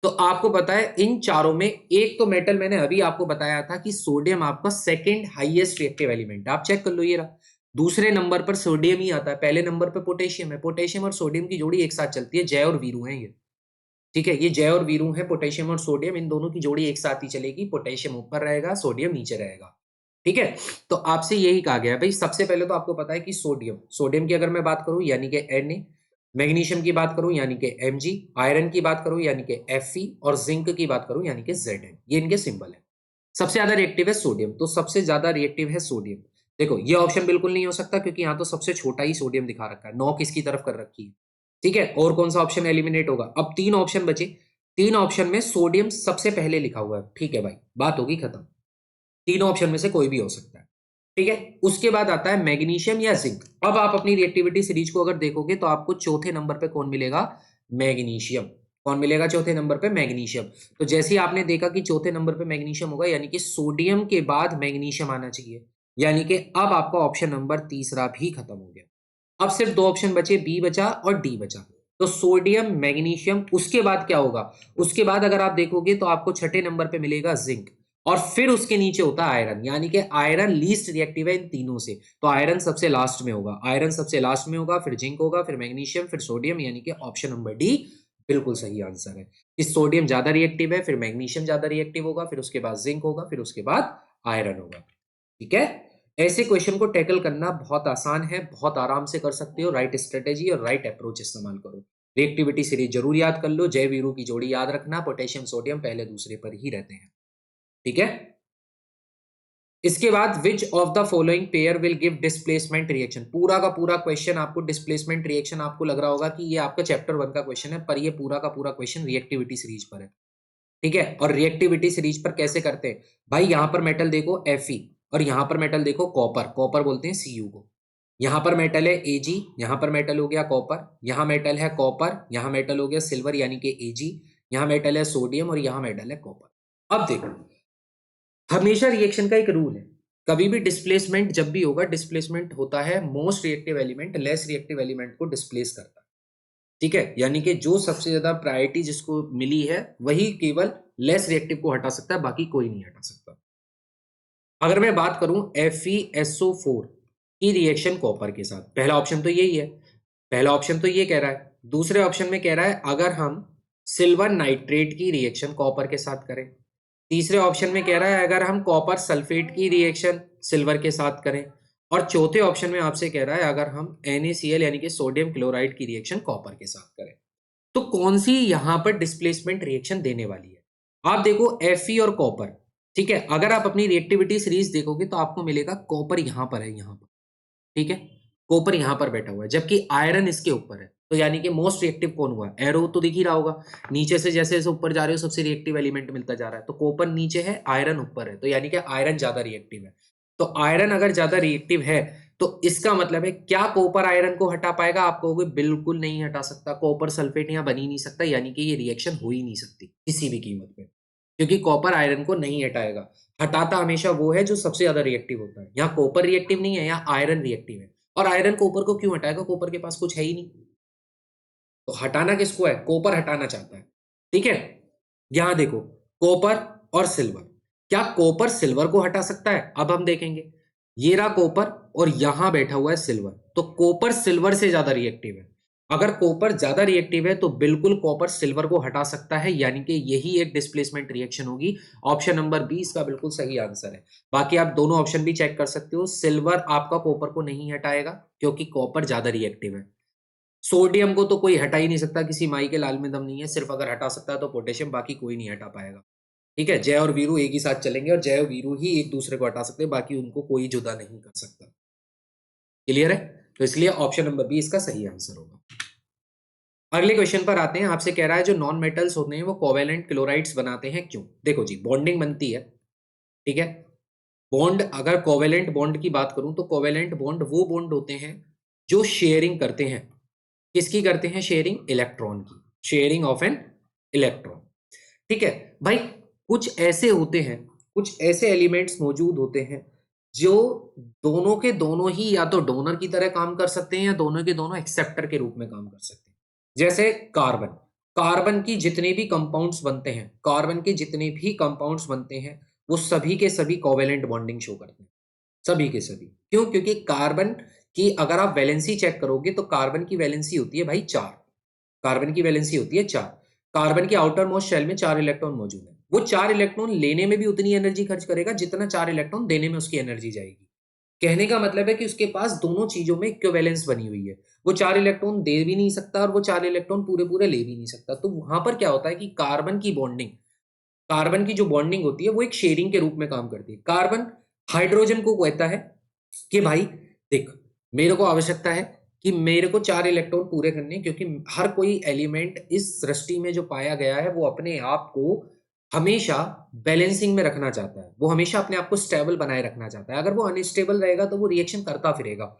तो आपको पता है इन चारों में एक तो मेटल मैंने अभी आपको बताया था कि सोडियम आपका सेकंड हाईएस्ट रिएक्टिव एलिमेंट है। आप चेक कर लो, ये रहा दूसरे नंबर पर सोडियम ही आता है, पहले नंबर पर पोटेशियम है। पोटेशियम और सोडियम की जोड़ी एक साथ चलती है, जय और वीरू है ये। ठीक है, ये जय और वीरू है, पोटेशियम और सोडियम, इन दोनों की जोड़ी एक साथ ही चलेगी। पोटेशियम ऊपर रहेगा, सोडियम नीचे रहेगा। ठीक है, तो आपसे यही कहा गया है भाई। सबसे पहले तो आपको पता है कि सोडियम, सोडियम की अगर मैं बात करूं यानी कि Na, मैग्नीशियम की बात करूं यानी कि Mg, आयरन की बात करूं यानी कि Fe और जिंक की बात करूं यानी कि Zn, ये इनके सिंबल है। सबसे ज्यादा रिएक्टिव है सोडियम, तो सबसे ज्यादा रिएक्टिव है सोडियम। देखो ये ऑप्शन बिल्कुल नहीं हो सकता क्योंकि यहाँ तो सबसे छोटा ही सोडियम दिखा रखा है, नॉक इसकी तरफ कर रखी है। ठीक है, और कौन सा ऑप्शन एलिमिनेट होगा, अब 3 ऑप्शन बचे। 3 ऑप्शन में सोडियम सबसे पहले लिखा हुआ है। ठीक है भाई, बात होगी खत्म, 3 ऑप्शन में से कोई भी हो सकता है। ठीक है, उसके बाद आता है मैग्नीशियम या जिंक। अब आप अपनी रिएक्टिविटी सीरीज को अगर देखोगे तो आपको चौथे नंबर पे कौन मिलेगा, मैग्नीशियम। कौन मिलेगा चौथे नंबर पे, मैग्नीशियम। तो जैसे ही आपने देखा कि चौथे नंबर पे मैग्नीशियम होगा यानी कि सोडियम के बाद मैग्नीशियम आना चाहिए, यानी कि अब आपका ऑप्शन नंबर तीसरा भी खत्म हो गया। अब सिर्फ 2 ऑप्शन बचे, बी बचा और डी बचा। तो सोडियम, मैग्नीशियम, उसके बाद क्या होगा, उसके बाद अगर आप देखोगे तो आपको छठे नंबर पे मिलेगा जिंक और फिर उसके नीचे होता है आयरन, यानी कि आयरन लीस्ट रिएक्टिव है इन तीनों से। तो आयरन सबसे लास्ट में होगा, आयरन सबसे लास्ट में होगा, फिर जिंक होगा, फिर मैग्नीशियम, फिर सोडियम, यानी कि ऑप्शन नंबर डी बिल्कुल सही आंसर है। इस सोडियम ज्यादा रिएक्टिव है, फिर मैग्नीशियम ज्यादा रिएक्टिव होगा, फिर उसके बाद जिंक होगा, फिर उसके बाद आयरन होगा। ठीक है, ऐसे क्वेश्चन को टैकल करना बहुत आसान है, बहुत आराम से कर सकते हो। राइट स्ट्रेटेजी और राइट अप्रोच इस्तेमाल करो। रिएक्टिविटी सीरीज जरूर याद कर लो, जय वीरू की जोड़ी याद रखना, पोटेशियम सोडियम पहले दूसरे पर ही रहते हैं। ठीक है, इसके बाद which of the following pair will give displacement reaction. पूरा का पूरा क्वेश्चन आपको डिस्प्लेसमेंट रिएक्शन, आपको लग रहा होगा कि ये आपका चैप्टर 1 का क्वेश्चन है, पर ये पूरा का पूरा क्वेश्चन रिएक्टिविटी सीरीज पर है। ठीक है, और रिएक्टिविटी सीरीज पर कैसे करते हैं भाई, यहां पर मेटल देखो Fe और यहां पर मेटल देखो कॉपर, कॉपर बोलते हैं Cu को। यहाँ पर मेटल है Ag, यहाँ पर मेटल हो गया कॉपर, यहाँ मेटल है कॉपर, यहाँ मेटल हो गया सिल्वर यानी कि Ag, यहाँ मेटल है सोडियम और यहाँ मेटल है कॉपर। अब देखो, हमेशा रिएक्शन का एक रूल है, कभी भी डिस्प्लेसमेंट जब भी होगा, डिस्प्लेसमेंट होता है most reactive element less reactive element को डिस्प्लेस करता है। ठीक है, यानी कि जो सबसे ज्यादा प्रायोरिटी जिसको मिली है वही केवल लेस रिएक्टिव को हटा सकता है, बाकी कोई नहीं हटा सकता। अगर मैं बात करूं FeSO4 की रिएक्शन कॉपर के साथ, पहला ऑप्शन तो यही है, पहला ऑप्शन तो ये कह रहा है। दूसरे ऑप्शन में कह रहा है अगर हम सिल्वर नाइट्रेट की रिएक्शन कॉपर के साथ करें। तीसरे ऑप्शन में कह रहा है अगर हम कॉपर सल्फेट की रिएक्शन सिल्वर के साथ करें। और चौथे ऑप्शन में आपसे कह रहा है अगर हम NaCl यानी कि सोडियम क्लोराइड की रिएक्शन कॉपर के साथ करें। तो कौन सी यहां पर डिस्प्लेसमेंट रिएक्शन देने वाली है? आप देखो Fe और कॉपर, ठीक है, अगर आप अपनी रिएक्टिविटी सीरीज देखोगे तो आपको मिलेगा कॉपर यहां पर है, यहां पर, ठीक है, कॉपर यहां पर बैठा हुआ है, जबकि आयरन इसके ऊपर है। तो यानी कि मोस्ट रिएक्टिव कौन हुआ? एरो तो दिख ही रहा होगा, नीचे से जैसे जैसे ऊपर जा रहे हो सबसे रिएक्टिव एलिमेंट मिलता जा रहा है। तो कॉपर नीचे है, आयरन ऊपर है, तो यानी कि आयरन ज्यादा रिएक्टिव है। तो आयरन अगर ज्यादा रिएक्टिव है तो इसका मतलब है क्या कॉपर आयरन को हटा पाएगा? आप कहोगे बिल्कुल नहीं हटा सकता, कॉपर सल्फेट यहां बन ही नहीं सकता, यानी कि ये रिएक्शन हो ही नहीं सकती किसी भी कीमत पे, क्योंकि कॉपर आयरन को नहीं हटाएगा। हटाता हमेशा वो है जो सबसे ज्यादा रिएक्टिव होता है। यहाँ कॉपर रिएक्टिव नहीं है, यहाँ आयरन रिएक्टिव है। और आयरन कॉपर को क्यों हटाएगा? कॉपर के पास कुछ है ही नहीं। तो हटाना किसको है? कॉपर हटाना चाहता है। ठीक है, यहां देखो, कॉपर और सिल्वर, क्या कॉपर सिल्वर को हटा सकता है? अब हम देखेंगे, ये रहा कॉपर और यहां बैठा हुआ है सिल्वर, तो कॉपर सिल्वर से ज्यादा रिएक्टिव है। अगर कॉपर ज्यादा रिएक्टिव है तो बिल्कुल कॉपर सिल्वर को हटा सकता है, यानी कि यही एक डिस्प्लेसमेंट रिएक्शन होगी। ऑप्शन नंबर 20 का बिल्कुल सही आंसर है। बाकी आप दोनों ऑप्शन भी चेक कर सकते हो, सिल्वर आपका कॉपर को नहीं हटाएगा क्योंकि कॉपर ज्यादा रिएक्टिव है। सोडियम को तो कोई हटा ही नहीं सकता, किसी माई के लाल में दम नहीं है, सिर्फ अगर हटा सकता है तो पोटेशियम, बाकी कोई नहीं हटा पाएगा। ठीक है, जय और वीरू एक ही साथ चलेंगे और जय और वीरू ही एक दूसरे को हटा सकते हैं, बाकी उनको कोई जुदा नहीं कर सकता। क्लियर है? तो इसलिए ऑप्शन नंबर बी इसका सही आंसर होगा। अगले क्वेश्चन पर आते हैं। आपसे कह रहा है जो नॉन मेटल्स होते हैं वो कोवेलेंट क्लोराइड्स बनाते हैं, क्यों? देखो जी, बॉन्डिंग बनती है, ठीक है, बॉन्ड, अगर कोवेलेंट बॉन्ड की बात करूं तो कोवेलेंट बॉन्ड वो बॉन्ड होते हैं जो शेयरिंग करते हैं। किसकी करते हैं शेयरिंग? इलेक्ट्रॉन की, शेयरिंग ऑफ एन इलेक्ट्रॉन। ठीक है भाई, कुछ ऐसे होते हैं, कुछ ऐसे एलिमेंट्स मौजूद होते हैं जो दोनों के दोनों ही या तो डोनर की तरह काम कर सकते हैं या दोनों के दोनों एक्सेप्टर के रूप में काम कर सकते हैं। जैसे कार्बन, कार्बन की जितने भी कंपाउंड्स बनते हैं, कार्बन के जितने भी कंपाउंड्स बनते हैं वो सभी के सभी कोवेलेंट बॉन्डिंग शो करते हैं, सभी के सभी। क्यों? क्योंकि कार्बन की अगर आप वैलेंसी चेक करोगे तो कार्बन की वैलेंसी होती है भाई 4, कार्बन की वैलेंसी होती है 4। कार्बन के आउटर मोस्ट शेल में 4 इलेक्ट्रॉन मौजूद है, वो 4 इलेक्ट्रॉन लेने में भी उतनी एनर्जी खर्च करेगा जितना 4 इलेक्ट्रॉन देने में उसकी एनर्जी जाएगी। कहने का मतलब है कि उसके पास दोनों चीजों में इक्विवेलेंस बनी हुई है, वो 4 इलेक्ट्रॉन दे भी नहीं सकता और वो 4 इलेक्ट्रॉन पूरे पूरे ले भी नहीं सकता। तो वहां पर क्या होता है कि कार्बन की बॉन्डिंग, कार्बन की जो बॉन्डिंग होती है वो एक शेयरिंग के रूप में काम करती है। कार्बन हाइड्रोजन को कहता है कि भाई देख, मेरे को आवश्यकता है कि मेरे को 4 इलेक्ट्रॉन पूरे करने हैं, क्योंकि हर कोई एलिमेंट इस सृष्टि में जो पाया गया है वो अपने आप को हमेशा बैलेंसिंग में रखना चाहता है, वो हमेशा अपने आप को स्टेबल बनाए रखना चाहता है। अगर वो अनस्टेबल रहेगा तो वो रिएक्शन करता फिरेगा।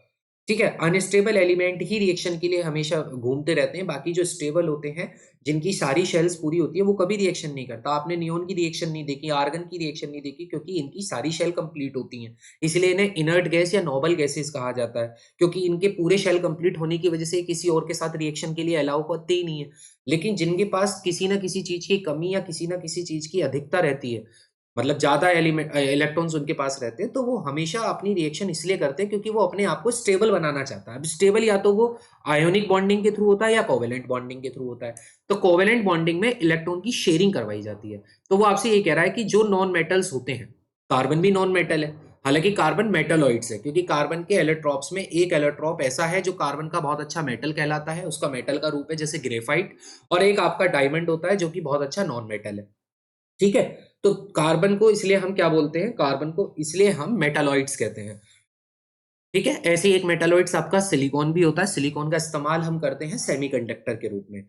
ठीक है, अनस्टेबल एलिमेंट ही रिएक्शन के लिए हमेशा घूमते रहते हैं, बाकी जो स्टेबल होते हैं, जिनकी सारी शेल्स पूरी होती है, वो कभी रिएक्शन नहीं करता। आपने नियोन की रिएक्शन नहीं देखी, आर्गन की रिएक्शन नहीं देखी, क्योंकि इनकी सारी शेल कंप्लीट होती हैं, इसलिए इन्हें इनर्ट गैस या नोबल गैसेस कहा जाता है, क्योंकि इनके पूरे शेल कंप्लीट होने की वजह से किसी और के साथ रिएक्शन के लिए अलाउ करते ही नहीं है। लेकिन जिनके पास किसी ना किसी चीज की कमी या किसी ना किसी चीज की अधिकता रहती है, मतलब ज्यादा एलिमेंट इलेक्ट्रॉन्स उनके पास रहते हैं, तो वो हमेशा अपनी रिएक्शन इसलिए करते हैं क्योंकि वो अपने आप को स्टेबल बनाना चाहता है। अब स्टेबल या तो वो आयोनिक बॉन्डिंग के थ्रू होता है या कोवेलेंट बॉन्डिंग के थ्रू होता है। तो कोवेलेंट बॉन्डिंग में इलेक्ट्रॉन की शेयरिंग करवाई जाती है। तो वो आपसे ये कह रहा है कि जो नॉन मेटल्स होते हैं, कार्बन भी नॉन मेटल है, हालांकि कार्बन मेटलॉइड्स है, क्योंकि कार्बन के एलेक्ट्रॉप्स में एक एलेक्ट्रॉप ऐसा है जो कार्बन का बहुत अच्छा मेटल कहलाता है, उसका मेटल का रूप है जैसे ग्रेफाइट, और एक आपका डायमंड होता है जो कि बहुत अच्छा नॉन मेटल है। ठीक है, तो कार्बन को इसलिए हम क्या बोलते हैं? कार्बन को इसलिए हम मेटालॉइड्स कहते हैं। ठीक है, ऐसे ही एक मेटालॉइड्स आपका सिलिकॉन भी होता है, सिलिकॉन का इस्तेमाल हम करते हैं सेमीकंडक्टर के रूप में।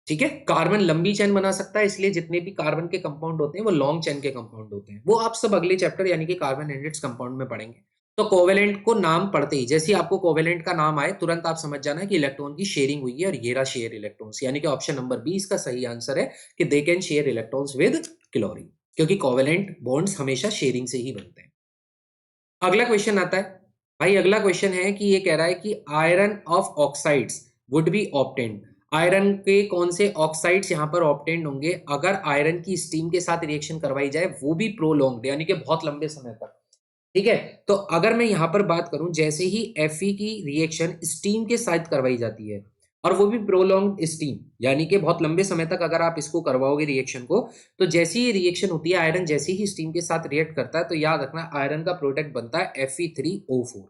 ठीक है, कार्बन लंबी चेन बना सकता है, इसलिए जितने भी कार्बन के कंपाउंड होते हैं वो लॉन्ग चेन के कंपाउंड होते हैं। वो आप सब अगले चैप्टर यानी कि कार्बन एंड इट्स कंपाउंड में पढ़ेंगे। तो कोवेलेंट को नाम पढ़ते ही जैसे ही आपको कोवेलेंट का नाम आए तुरंत आप समझ जाना कि इलेक्ट्रॉन की शेयरिंग हुई है और ये रहा शेयर इलेक्ट्रॉन्स, यानी कि ऑप्शन नंबर बी इसका सही आंसर है कि they can share electrons with chlorine, क्योंकि कोवेलेंट बॉन्ड्स हमेशा शेयरिंग से ही बनते हैं। अगला क्वेश्चन आता है भाई, अगला क्वेश्चन है कि ये कह रहा है कि iron of oxides would be obtained, iron के कौन से ऑक्साइड्स यहां पर ऑब्टेन्ड होंगे अगर आयरन की स्टीम के साथ रिएक्शन करवाई जाए, वो भी प्रोलॉन्ग्ड यानी कि बहुत लंबे समय तक। ठीक है, तो अगर मैं यहां पर बात करूं जैसे ही Fe की रिएक्शन स्टीम के साथ करवाई जाती है और वो भी प्रोलॉन्ग्ड स्टीम यानी कि बहुत लंबे समय तक अगर आप इसको करवाओगे रिएक्शन को, तो जैसी ही रिएक्शन होती है आयरन जैसे ही स्टीम के साथ रिएक्ट करता है तो याद रखना आयरन का प्रोडक्ट बनता है Fe3O4।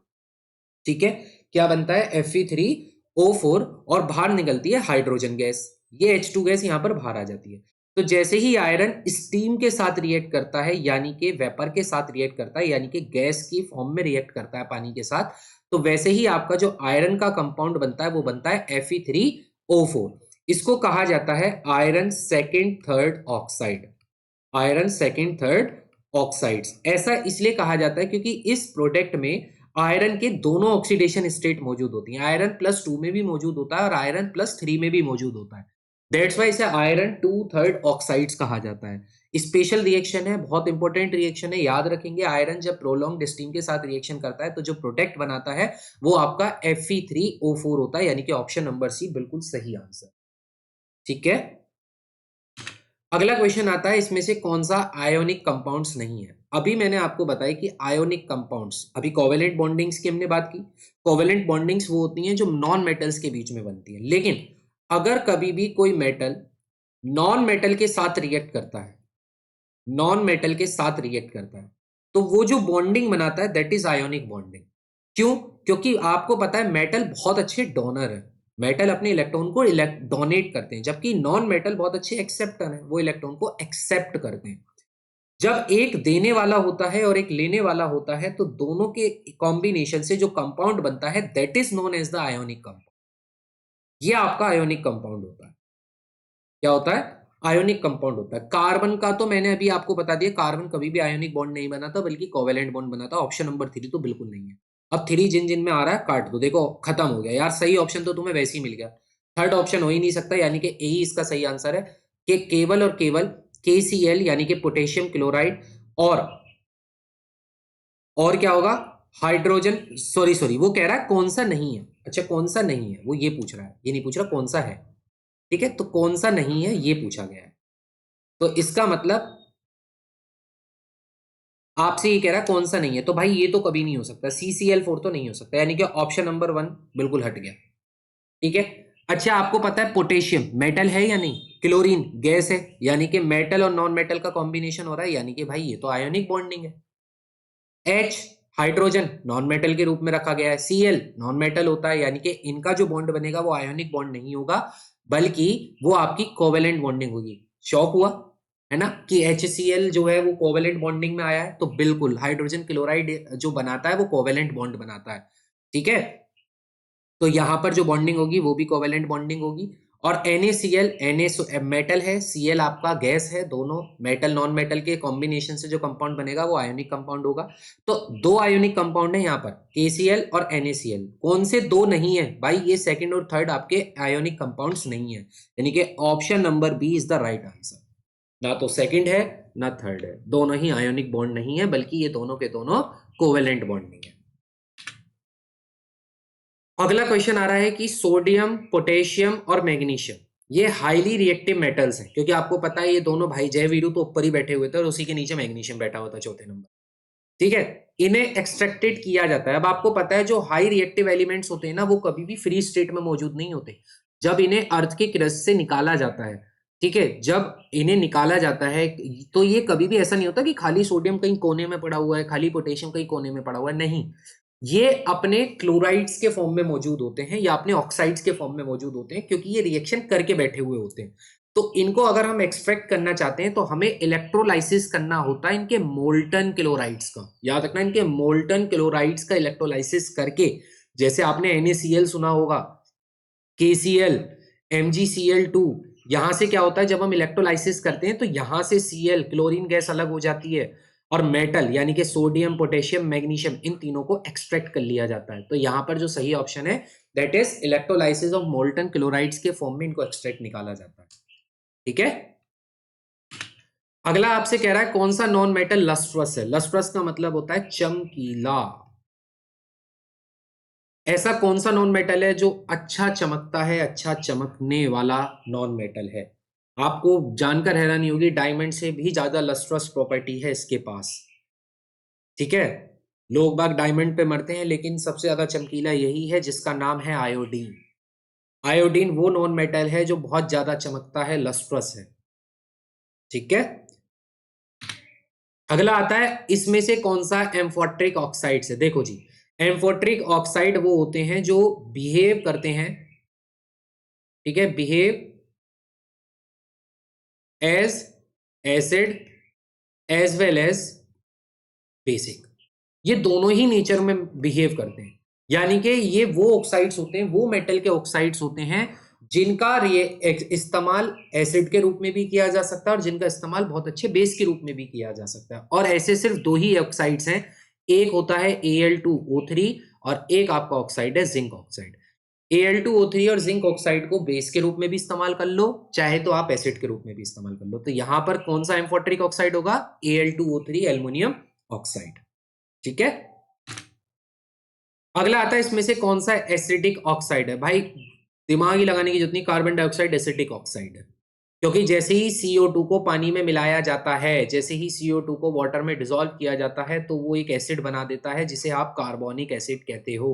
ठीक है, क्या बनता है Fe3O4 और बाहर निकलती है हाइड्रोजन गैस, ये H2 गैस यहां पर बाहर आ जाती है। तो जैसे ही आयरन स्टीम के साथ रिएक्ट करता है यानी कि वेपर के साथ रिएक्ट करता है यानी कि गैस की फॉर्म में रिएक्ट करता है पानी के साथ, तो वैसे ही आपका जो आयरन का कंपाउंड बनता है वो बनता है Fe3O4। इसको कहा जाता है iron second third oxide, iron second third oxides. ऐसा इसलिए कहा जाता है क्योंकि इस प्रोडक्ट में आयरन के दोनों ऑक्सीडेशन स्टेट मौजूद होती हैं, आयरन +2 में भी मौजूद होता है और आयरन +3 में भी मौजूद होता है। दैट्स वाई इसे आयरन टू थर्ड ऑक्साइड्स कहा जाता है। स्पेशल रिएक्शन है, बहुत इंपॉर्टेंट रिएक्शन है, याद रखेंगे। आयरन जब प्रोलॉन्ग्ड स्टीम के साथ रिएक्शन करता है तो जो प्रोडक्ट बनाता है वो आपका Fe3O4 होता है, यानी कि ऑप्शन नंबर सी बिल्कुल सही आंसर। ठीक है, अगला क्वेश्चन आता है इसमें से कौन सा आयोनिक कंपाउंड्स नहीं है। अभी मैंने आपको बताया कि आयोनिक कंपाउंड्स, अभी कोवेलेंट बॉन्डिंग्स की हमने बात की। कोवेलेंट बॉन्डिंग्स वो होती हैं जो नॉन मेटल्स के बीच में बनती हैं, लेकिन अगर कभी भी कोई मेटल नॉन मेटल के साथ रिएक्ट करता है, नॉन मेटल के साथ रिएक्ट करता है, तो वो जो बॉन्डिंग बनाता है दैट इज आयोनिक बॉन्डिंग। क्यों? क्योंकि आपको पता है मेटल बहुत अच्छे डोनर है, मेटल अपने इलेक्ट्रॉन को डोनेट करते हैं, जबकि नॉन मेटल बहुत अच्छे एक्सेप्टर हैं, वो इलेक्ट्रॉन को एक्सेप्ट करते हैं। जब एक देने वाला होता है और एक लेने वाला होता है तो दोनों के कॉम्बिनेशन से जो कंपाउंड बनता है that is known as the ionic compound. ये आपका आयोनिक कंपाउंड होता है। क्या होता है? आयोनिक कंपाउंड होता है। कार्बन का तो मैंने अभी आपको बता दिया, कार्बन कभी भी आयोनिक बॉन्ड नहीं बनाता बल्कि कोवेलेंट बॉन्ड बनाता। ऑप्शन नंबर 3 तो बिल्कुल नहीं है। अब 3 जिन जिन में आ रहा है काट दो, देखो खत्म हो गया यार, सही ऑप्शन तो तुम्हें वैसे ही मिल गया। थर्ड ऑप्शन हो ही नहीं सकता, यानी कि यही इसका सही आंसर है कि केवल और केवल KCl यानी कि पोटेशियम क्लोराइड और क्या होगा, हाइड्रोजन, सॉरी वो कह रहा है कौन सा नहीं है। अच्छा कौन सा नहीं है वो ये पूछ रहा है, ये नहीं पूछ रहा कौन सा है। ठीक है, तो कौन सा नहीं है ये पूछा गया है, तो इसका मतलब आपसे ये कह रहा है कौन सा नहीं है, तो भाई ये तो कभी नहीं हो सकता, CCl4 तो नहीं हो सकता, यानी कि ऑप्शन नंबर 1 बिल्कुल हट गया। ठीक है, अच्छा आपको पता है पोटेशियम मेटल है या नहीं, क्लोरीन गैस है, यानी कि मेटल और नॉन मेटल का कॉम्बिनेशन हो रहा है, यानी कि भाई ये तो आयोनिक बॉन्डिंग है। H हाइड्रोजन नॉन मेटल के रूप में रखा गया है, Cl नॉन मेटल होता है, यानी कि इनका जो बॉन्ड बनेगा वो आयोनिक बॉन्ड नहीं होगा बल्कि वो आपकी कोवेलेंट बॉन्डिंग होगी। शॉक हुआ है ना कि HCl जो है वो कोवेलेंट बॉन्डिंग में आया है, तो बिल्कुल हाइड्रोजन क्लोराइड जो बनाता है वो कोवेलेंट बॉन्ड बनाता है। ठीक है, तो यहां पर जो बॉन्डिंग होगी वो भी कोवेलेंट बॉन्डिंग होगी। और NaCl मेटल है, Cl आपका गैस है, दोनों मेटल नॉन मेटल के कॉम्बिनेशन से जो कंपाउंड बनेगा वो आयोनिक कंपाउंड होगा। तो दो आयोनिक कंपाउंड है यहाँ पर, KCl और NaCl। कौन से दो नहीं है भाई, ये सेकंड और थर्ड आपके आयोनिक कंपाउंड्स नहीं है, यानी कि option number B is the right answer. ना तो सेकंड है ना थर्ड है, दोनों ही आयोनिक बॉन्ड नहीं है बल्कि ये दोनों के दोनों कोवेलेंट बॉन्डिंग है। अगला क्वेश्चन आ रहा है कि सोडियम पोटेशियम और मैग्नीशियम ये हाईली रिएक्टिव मेटल्स हैं, क्योंकि आपको पता है ये दोनों भाई जय वीरू तो ऊपर ही बैठे हुए थे और उसी के नीचे मैग्नीशियम बैठा हुआ था चौथे नंबर। ठीक है, इन्हें एक्सट्रैक्टेड किया जाता है। अब आपको पता है जो हाई रिएक्टिव एलिमेंट्स होते हैं ना वो कभी भी फ्री स्टेट में मौजूद नहीं होते, जब इन्हें अर्थ के क्रस्ट से निकाला जाता है। ठीक है, जब इन्हें निकाला जाता है तो ये कभी भी ऐसा नहीं होता कि खाली सोडियम कहीं कोने में पड़ा हुआ है, खाली पोटेशियम कहीं कोने में पड़ा हुआ है, नहीं, ये अपने क्लोराइड्स के फॉर्म में मौजूद होते हैं या अपने ऑक्साइड्स के फॉर्म में मौजूद होते हैं, क्योंकि ये रिएक्शन करके बैठे हुए होते हैं। तो इनको अगर हम एक्सट्रैक्ट करना चाहते हैं तो हमें इलेक्ट्रोलाइसिस करना होता है इनके मोल्टन क्लोराइड्स का। याद रखना, इनके मोल्टन क्लोराइड्स का इलेक्ट्रोलाइसिस करके, जैसे आपने NaCl सुना होगा, KCl, MgCl2, यहां से क्या होता है जब हम इलेक्ट्रोलाइसिस करते हैं तो यहां से Cl क्लोरीन गैस अलग हो जाती है और मेटल यानी कि सोडियम, पोटेशियम, मैग्नीशियम, इन तीनों को एक्सट्रैक्ट कर लिया जाता है। तो यहां पर जो सही ऑप्शन है that is electrolysis of molten chlorides के फॉर्म में इनको एक्सट्रैक्ट निकाला जाता है। ठीक है, अगला आपसे कह रहा है कौन सा नॉन मेटल लस्ट्रस है। लस्ट्रस का मतलब होता है चमकीला। ऐसा कौन सा नॉन मेटल है जो अच्छा चमकता है, अच्छा चमकने वाला नॉन मेटल है। आपको जानकर हैरानी होगी, डायमंड से भी ज्यादा लस्ट्रस प्रॉपर्टी है इसके पास। ठीक है, लोग बाग डायमंड पे मरते हैं, लेकिन सबसे ज्यादा चमकीला यही है जिसका नाम है आयोडीन। आयोडीन वो नॉन मेटल है जो बहुत ज्यादा चमकता है, लस्ट्रस है। ठीक है, अगला आता है इसमें से कौन सा एम्फोट्रिक ऑक्साइड है। देखो जी, एम्फोट्रिक ऑक्साइड वो होते हैं जो बिहेव करते हैं, ठीक है, behave as acid as well as basic. ये दोनों ही नेचर में बिहेव करते हैं, यानी कि ये वो ऑक्साइड्स होते हैं, वो मेटल के ऑक्साइड्स होते हैं जिनका इस्तेमाल एसिड के रूप में भी किया जा सकता है और जिनका इस्तेमाल बहुत अच्छे बेस के रूप में भी किया जा सकता है। और ऐसे सिर्फ दो ही ऑक्साइड्स हैं, एक होता है Al2O3 और एक आपका ऑक्साइड है जिंक ऑक्साइड। Al2O3 और जिंक ऑक्साइड को बेस के रूप में भी इस्तेमाल कर लो, चाहे तो आप एसिड के रूप में भी इस्तेमाल कर लो। तो यहां पर कौन सा एम्फोट्रिक ऑक्साइड होगा? Al2O3 aluminium oxide. ठीक है, अगला आता है इसमें से कौन सा एसिडिक ऑक्साइड है। भाई दिमाग ही लगाने की जरूरत नहीं, कार्बन डाइऑक्साइड एसिडिक ऑक्साइड है, क्योंकि जैसे ही CO2 को पानी में मिलाया जाता है, जैसे ही CO2 को वाटर में डिसॉल्व किया जाता है, तो वो एक एसिड बना देता है जिसे आप कार्बोनिक एसिड कहते हो।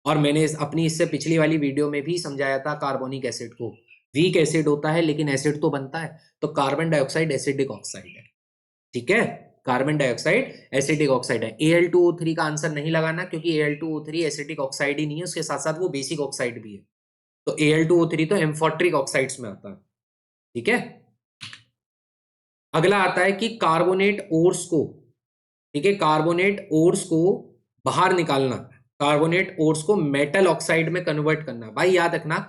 और मैंने अपनी इससे पिछली वाली वीडियो में भी समझाया था कार्बोनिक एसिड को, वीक एसिड होता है लेकिन एसिड तो बनता है। तो कार्बन डाइऑक्साइड एसिडिक ऑक्साइड है। ठीक है, कार्बन डाइऑक्साइड एसिडिक ऑक्साइड है। Al2O3 का आंसर नहीं लगाना, क्योंकि Al2O3 एसिडिक ऑक्साइड ही नहीं है, उसके साथ साथ वो बेसिक ऑक्साइड भी है। तो Al2O3 तो एम्फोट्रिक ऑक्साइड्स में आता है। ठीक है, अगला आता है कि कार्बोनेट ओर्स को, ठीक है, कार्बोनेट ओर्स को बाहर निकालना, कार्बोनेट ओर्स को मेटल ऑक्साइड में कन्वर्ट करना। भाई याद रखना,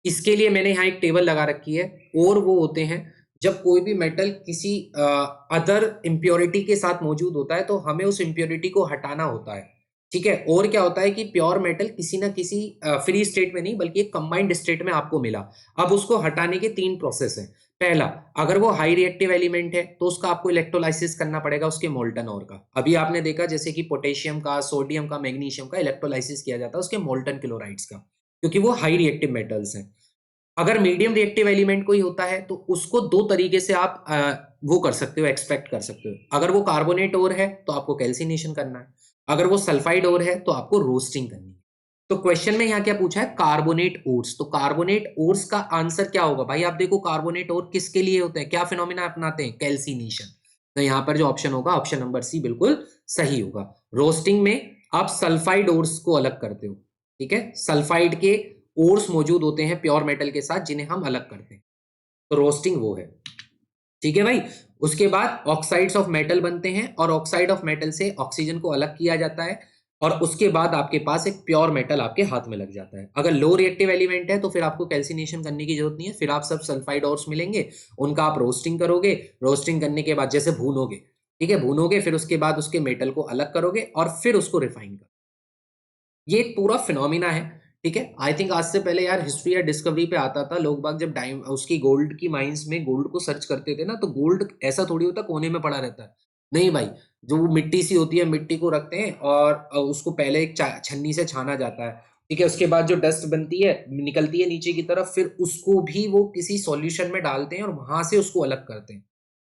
इसके लिए मैंने यहां एक टेबल लगा रखी है। और वो होते हैं जब कोई भी मेटल किसी अदर इंप्योरिटी के साथ मौजूद होता है तो हमें उस इंप्योरिटी को हटाना होता है। ठीक है, और क्या होता है कि प्योर मेटल किसी ना किसी फ्री स्टेट में नहीं बल्कि एक कंबाइंड स्टेट में आपको मिला। अब उसको हटाने के 3 प्रोसेस है। पहला, अगर वो हाई रिएक्टिव एलिमेंट है तो उसका आपको इलेक्ट्रोलाइसिस करना पड़ेगा उसके मोल्टन ओर का। अभी आपने देखा जैसे कि पोटेशियम का, सोडियम का, मैग्नीशियम का इलेक्ट्रोलाइसिस किया जाता है उसके मोल्टन क्लोराइड्स का, क्योंकि वो हाई रिएक्टिव मेटल्स हैं। अगर मीडियम रिएक्टिव एलिमेंट कोई होता है तो उसको 2 तरीके से आप वो कर सकते हो, एक्सट्रैक्ट कर सकते हो। अगर वो कार्बोनेट ओर है तो आपको कैल्सिनेशन करना है, अगर वो सल्फाइड ओर है तो आपको रोस्टिंग करनी है। तो क्वेश्चन में यहाँ क्या पूछा है? Carbonate ores. तो कार्बोनेट ओर्स का आंसर क्या होगा? भाई आप देखो, कार्बोनेट ओर किसके लिए होते हैं, क्या फिनोमिना अपनाते हैं? कैल्सिनेशन। तो यहाँ पर जो ऑप्शन होगा, ऑप्शन नंबर सी बिल्कुल सही होगा। रोस्टिंग में आप सल्फाइड ओर्स को अलग करते हो। ठीक है, सल्फाइड के ओर्स मौजूद होते हैं प्योर मेटल के साथ जिन्हें हम अलग करते हैं, तो रोस्टिंग वो है। ठीक है भाई, उसके बाद ऑक्साइड्स ऑफ मेटल बनते हैं और ऑक्साइड ऑफ मेटल से ऑक्सीजन को अलग किया जाता है और उसके बाद आपके पास एक प्योर मेटल आपके हाथ में लग जाता है। अगर लो रिएक्टिव एलिमेंट है तो फिर आपको कैल्सिनेशन करने की जरूरत नहीं है, फिर आप सब सल्फाइड ओर्स मिलेंगे, उनका आप रोस्टिंग करोगे, रोस्टिंग करने के बाद जैसे भूनोगे, ठीक है, भूनोगे, फिर उसके बाद उसके मेटल को अलग करोगे और फिर उसको रिफाइन करोगे। ये एक पूरा फिनोमिना है। ठीक है, आई थिंक आज से पहले यार हिस्ट्री या डिस्कवरी पे आता था, लोग बाग जब डाइम उसकी गोल्ड की माइंस में गोल्ड को सर्च करते थे ना, तो गोल्ड ऐसा थोड़ी होता कोने में पड़ा रहता है। नहीं भाई, जो वो मिट्टी सी होती है, मिट्टी को रखते हैं और उसको पहले एक छन्नी से छाना जाता है। ठीक है, उसके बाद जो डस्ट बनती है निकलती है नीचे की तरफ, फिर उसको भी वो किसी सॉल्यूशन में डालते हैं और वहां से उसको अलग करते हैं।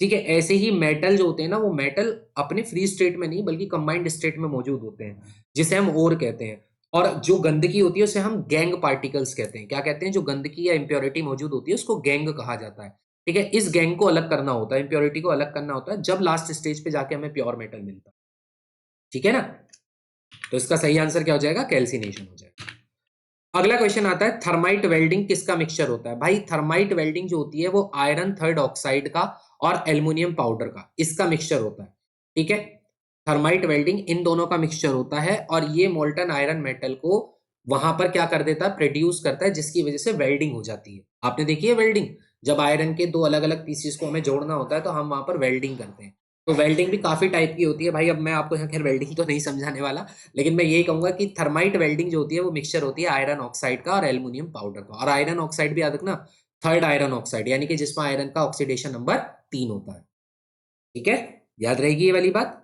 ठीक है, ऐसे ही मेटल जो होते हैं ना, वो मेटल अपने फ्री स्टेट में नहीं बल्कि कंबाइंड स्टेट में मौजूद होते हैं, जिसे हम ओर कहते हैं। और जो गंदगी होती है उसे हम गैंग पार्टिकल्स कहते हैं। क्या कहते हैं? जो गंदगी या इंप्योरिटी मौजूद होती है उसको गैंग कहा जाता है। ठीक है, इस गैंग को अलग करना होता है, इंप्योरिटी को अलग करना होता है, जब लास्ट स्टेज पे जाके हमें प्योर मेटल मिलता है। ठीक है ना, तो इसका सही आंसर क्या हो जाएगा? कैल्सिनेशन हो जाएगा। अगला क्वेश्चन आता है, थर्माइट वेल्डिंग किसका मिक्सचर होता है? भाई थर्माइट वेल्डिंग जो होती है वो आयरन थर्ड ऑक्साइड का और एल्युमिनियम पाउडर का, इसका मिक्सचर होता है। ठीक है, थर्माइट वेल्डिंग इन दोनों का मिक्सचर होता है और ये मोल्टन आयरन मेटल को वहां पर क्या कर देता है? प्रोड्यूस करता है, जिसकी वजह से वेल्डिंग हो जाती है। आपने देखी है वेल्डिंग? जब आयरन के 2 अलग अलग पीसेस को हमें जोड़ना होता है तो हम वहां पर वेल्डिंग करते हैं। तो वेल्डिंग भी काफी टाइप की होती है भाई। अब मैं आपको यहाँ खैर वेल्डिंग तो नहीं समझाने वाला, लेकिन मैं यही कहूंगा कि थर्माइट वेल्डिंग जो होती है वो मिक्सचर होती है आयरन ऑक्साइड का और एल्यूमिनियम पाउडर का। और आयरन ऑक्साइड भी याद रखना, थर्ड आयरन ऑक्साइड, यानी कि जिसमें आयरन का ऑक्सीडेशन नंबर 3 होता है। ठीक है, याद रहेगी ये वाली बात।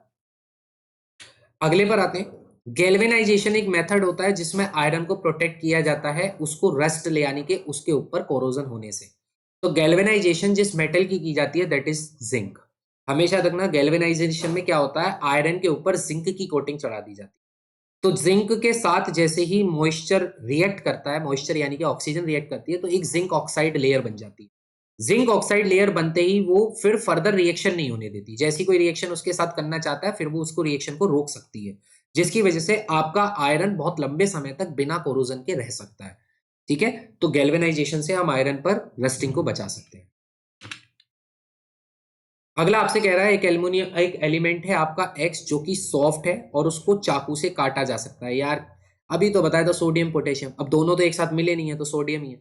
अगले पर आते हैं। गैल्वेनाइजेशन एक मेथड होता है जिसमें आयरन को प्रोटेक्ट किया जाता है उसको रस्ट ले, यानी कि उसके ऊपर कोरोजन होने से। तो गैल्वेनाइजेशन जिस मेटल की जाती है दैट इज जिंक। हमेशा रखना गैल्वेनाइजेशन में क्या होता है, आयरन के ऊपर जिंक की कोटिंग चढ़ा दी जाती है। तो जिंक के साथ जैसे ही मॉइस्चर रिएक्ट करता है, मॉइस्चर यानी कि ऑक्सीजन रिएक्ट करती है, तो एक जिंक ऑक्साइड लेयर बन जाती है। जिंक ऑक्साइड लेयर बनते ही वो फिर फर्दर रिएक्शन नहीं होने देती। जैसी कोई रिएक्शन उसके साथ करना चाहता है फिर वो उसको रिएक्शन को रोक सकती है, जिसकी वजह से आपका आयरन बहुत लंबे समय तक बिना कोरोजन के रह सकता है। ठीक है, तो गैल्वेनाइजेशन से हम आयरन पर रस्टिंग को बचा सकते हैं। अगला आपसे कह रहा है एक एल्युमिनियम एक एलिमेंट है आपका एक्स जो कि सॉफ्ट है और उसको चाकू से काटा जा सकता है। यार अभी तो बताया था सोडियम पोटेशियम, अब दोनों तो एक साथ मिले नहीं है तो सोडियम ही है।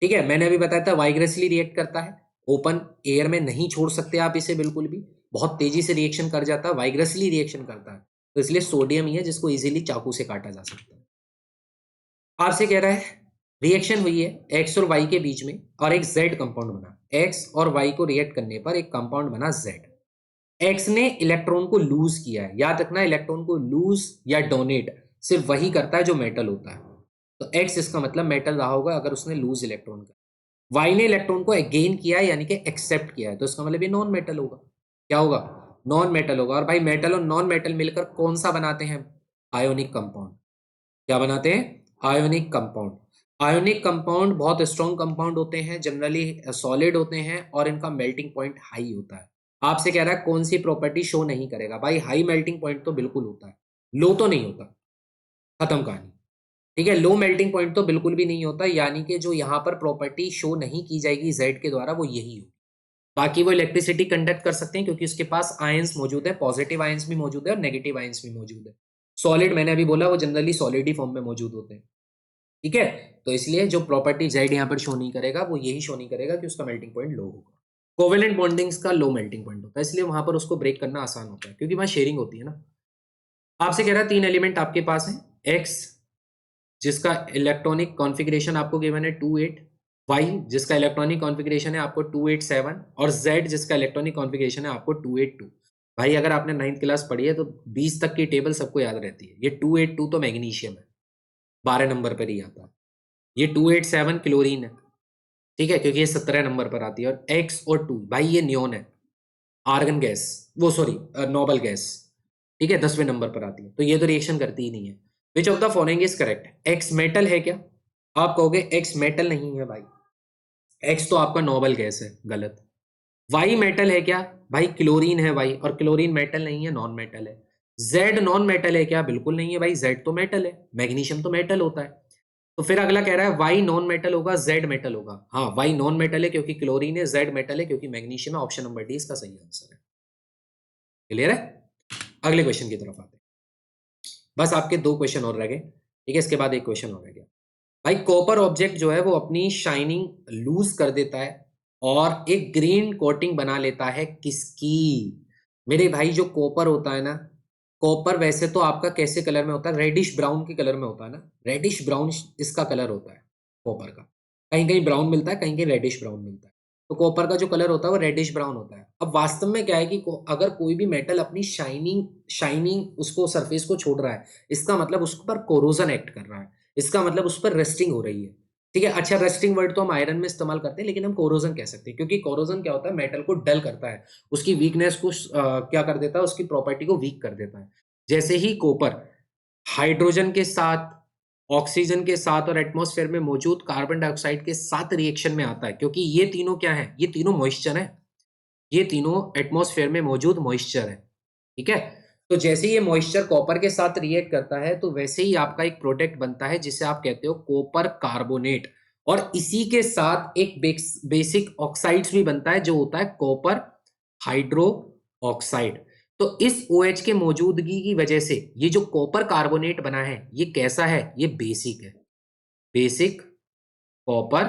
ठीक है, मैंने अभी बताया था वाइग्रेसली रिएक्ट करता है, ओपन एयर में नहीं छोड़ सकते आप इसे बिल्कुल भी, बहुत तेजी से रिएक्शन कर जाता है, वाइग्रेसली रिएक्शन करता है, तो इसलिए सोडियम ही है जिसको इजीली चाकू से काटा जा सकता है। आपसे कह रहा है रिएक्शन हुई है एक्स और वाई के बीच में और एक जेड कंपाउंड बना। एक्स और वाई को रिएक्ट करने पर एक कंपाउंड बना जेड। एक्स ने इलेक्ट्रॉन को लूज किया है, याद रखना इलेक्ट्रॉन को लूज या डोनेट सिर्फ वही करता है जो मेटल होता है। तो एक्स इसका मतलब मेटल रहा होगा अगर उसने लूज इलेक्ट्रॉन का। वाई ने इलेक्ट्रॉन को गेन किया है यानी कि एक्सेप्ट किया है, तो इसका मतलब ये नॉन मेटल होगा। क्या होगा, नॉन मेटल होगा। और भाई मेटल और नॉन मेटल मिलकर कौन सा बनाते हैं, आयोनिक कंपाउंड। क्या बनाते हैं, आयोनिक कंपाउंड। आयोनिक कंपाउंड बहुत स्ट्रॉन्ग कंपाउंड होते हैं, जनरली सॉलिड होते हैं और इनका मेल्टिंग पॉइंट हाई होता है। आपसे कह रहा है कौन सी प्रॉपर्टी शो नहीं करेगा, भाई हाई मेल्टिंग पॉइंट तो बिल्कुल होता है, लो तो नहीं होता, खत्म कहानी। ठीक है, लो मेल्टिंग पॉइंट तो बिल्कुल भी नहीं होता, यानी कि जो यहाँ पर प्रॉपर्टी शो नहीं की जाएगी जेड के द्वारा वो यही हो। बाकी वो इलेक्ट्रिसिटी कंडक्ट कर सकते हैं क्योंकि उसके पास आयंस मौजूद है, पॉजिटिव आयंस भी मौजूद है और नेगेटिव आयंस भी मौजूद है। सॉलिड मैंने अभी बोला वो जनरली सॉलिड ही फॉर्म में मौजूद होते हैं। ठीक है, तो इसलिए जो प्रॉपर्टी जेड यहाँ पर शो नहीं करेगा वो यही शो नहीं करेगा कि उसका मेल्टिंग पॉइंट लो होगा। कोवेलेंट बॉन्डिंग्स का लो मेल्टिंग पॉइंट होता है, इसलिए वहां पर उसको ब्रेक करना आसान होता है क्योंकि वहां शेयरिंग होती है ना। आपसे कह रहा है 3 एलिमेंट आपके पास है, एक्स जिसका इलेक्ट्रॉनिक कॉन्फ़िगरेशन आपको गिवन है 28, वाई जिसका इलेक्ट्रॉनिक कॉन्फ़िगरेशन है आपको 287 और जेड जिसका इलेक्ट्रॉनिक कॉन्फ़िगरेशन है आपको 282। भाई अगर आपने 9th क्लास पढ़ी है तो 20 तक की टेबल सबको याद रहती है। ये 282 तो मैग्नीशियम है, 12 नंबर पर ही आता है। ये 287 क्लोरीन है, ठीक है, क्योंकि ये 17 नंबर पर आती है। और एक्स और 2 भाई ये नियोन है, आर्गन गैस, वो सॉरी नोबल गैस। ठीक है, 10वें नंबर पर आती है, तो ये तो रिएक्शन करती ही नहीं है। Which of the following is correct, x metal है क्या, आप कहोगे एक्स मेटल नहीं है भाई, एक्स तो आपका नोबल गैस है, गलत। वाई मेटल है क्या, भाई क्लोरीन है भाई, और क्लोरीन मेटल नहीं है, नॉन मेटल है। जेड नॉन मेटल है क्या, बिल्कुल नहीं है भाई, जेड तो मेटल है, मैग्नीशियम तो मेटल होता है। तो फिर अगला कह रहा है वाई नॉन मेटल होगा, जेड मेटल होगा। हाँ वाई नॉन मेटल है क्योंकि क्लोरीन है, जेड मेटल है क्योंकि मैग्नीशियम है। ऑप्शन नंबर डी इसका सही आंसर है। क्लियर है, अगले क्वेश्चन की तरफ आते हैं। बस आपके 2 क्वेश्चन और रह गए, ठीक है, इसके बाद एक क्वेश्चन और रह गया। भाई कॉपर ऑब्जेक्ट जो है वो अपनी शाइनिंग लूज कर देता है और एक ग्रीन कोटिंग बना लेता है किसकी। मेरे भाई जो कॉपर होता है ना, कॉपर वैसे तो आपका कैसे कलर में होता है, रेडिश ब्राउन के कलर में होता है ना, रेडिश ब्राउन इसका कलर होता है कॉपर का। कहीं कहीं ब्राउन मिलता है, कहीं कहीं रेडिश ब्राउन मिलता है। तो कॉपर का जो कलर होता है वो रेडिश ब्राउन होता है। अब वास्तव में क्या है कि अगर कोई भी मेटल अपनी शाइनिंग शाइनिंग उसको सरफेस को छोड़ रहा है, इसका मतलब उस पर कोरोजन एक्ट कर रहा है, इसका मतलब उस पर रेस्टिंग हो रही है। ठीक है, अच्छा रेस्टिंग वर्ड तो हम आयरन में इस्तेमाल करते हैं लेकिन हम कोरोजन कह सकते हैं क्योंकि कोरोजन क्या होता है, मेटल को डल करता है, उसकी वीकनेस को क्या कर देता है, उसकी प्रॉपर्टी को वीक कर देता है। जैसे ही कॉपर हाइड्रोजन के साथ, ऑक्सीजन के साथ और एटमॉस्फेयर में मौजूद कार्बन डाइऑक्साइड के साथ रिएक्शन में आता है, क्योंकि ये तीनों क्या है, ये तीनों मॉइस्चर है, ये तीनों एटमॉस्फेयर में मौजूद मॉइस्चर है। ठीक है, तो जैसे ये मॉइस्चर कॉपर के साथ रिएक्ट करता है तो वैसे ही आपका एक प्रोडक्ट बनता है जिसे आप कहते हो कॉपर कार्बोनेट। और इसी के साथ एक बेसिक ऑक्साइड्स भी बनता है जो होता है कॉपर हाइड्रो ऑक्साइड। तो इस OH के मौजूदगी की वजह से ये जो कॉपर कार्बोनेट बना है ये कैसा है, ये बेसिक है, बेसिक कॉपर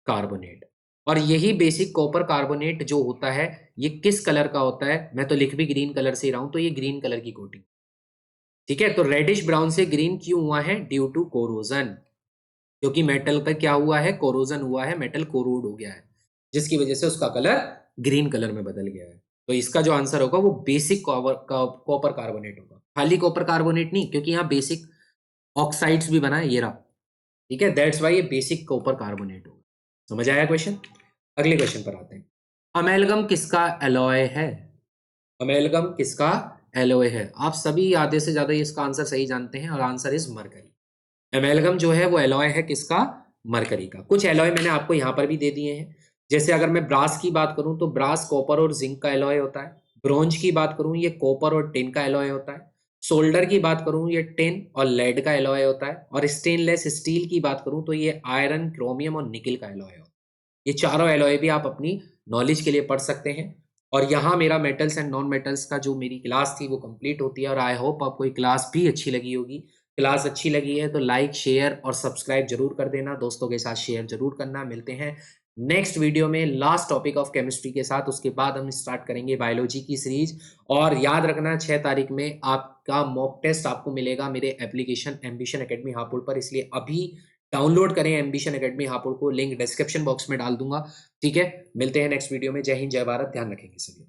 कार्बोनेट। और यही बेसिक कॉपर कार्बोनेट जो होता है ये किस कलर का होता है, मैं तो लिख भी ग्रीन कलर से ही रहा हूं, तो ये ग्रीन कलर की कोटिंग। ठीक है, तो रेडिश ब्राउन से ग्रीन क्यों हुआ है? ड्यू टू कोरोजन, क्योंकि मेटल का क्या हुआ है? कोरोजन हुआ है, मेटल कोरोड हो गया है, जिसकी वजह से उसका कलर ग्रीन कलर में बदल गया है। तो इसका जो आंसर होगा वो बेसिक कॉपर कार्बोनेट होगा, खाली कॉपर कार्बोनेट नहीं, क्योंकि यहाँ बेसिक ऑक्साइड्स भी बना है, ये रहा। ठीक है, दैट्स वाई ये बेसिक कॉपर कार्बोनेट होगा। समझ आया क्वेश्चन? अगले क्वेश्चन पर आते हैं। अमेलगम किसका एलॉय है? अमेलगम किसका एलॉय है? आप सभी आधे से ज्यादा इसका आंसर सही जानते हैं, और आंसर इज मरकरी। एमेलगम जो है वो एलॉय है किसका? मरकरी का। कुछ एलॉय मैंने आपको यहां पर भी दे दिए हैं। जैसे अगर मैं ब्रास की बात करूं तो ब्रास कॉपर और जिंक का एलॉय होता है। ब्रोंज की बात करूं ये कॉपर और टिन का एलॉय होता है। सोल्डर की बात करूं ये टिन और लेड का एलॉय होता है। और स्टेनलेस स्टील की बात करूं तो ये आयरन, क्रोमियम और निकिल का एलॉय होता है। ये चारों एलॉय भी आप अपनी नॉलेज के लिए पढ़ सकते हैं। और यहाँ मेरा मेटल्स एंड नॉन मेटल्स का जो मेरी क्लास थी वो कंप्लीट होती है, और आई होप आपको ये क्लास भी अच्छी लगी होगी। क्लास अच्छी लगी है तो लाइक, शेयर और सब्सक्राइब जरूर कर देना, दोस्तों के साथ शेयर जरूर करना। मिलते हैं नेक्स्ट वीडियो में लास्ट टॉपिक ऑफ केमिस्ट्री के साथ। उसके बाद हम स्टार्ट करेंगे बायोलॉजी की सीरीज। और याद रखना 6 तारीख में आपका मॉक टेस्ट आपको मिलेगा मेरे एप्लीकेशन एम्बिशन एकेडमी हापुड़ पर, इसलिए अभी डाउनलोड करें एम्बिशन एकेडमी हापुड़ को, लिंक डिस्क्रिप्शन बॉक्स में डाल दूंगा। ठीक है, मिलते हैं नेक्स्ट वीडियो में। जय हिंद, जय भारत, ध्यान रखेंगे सभी।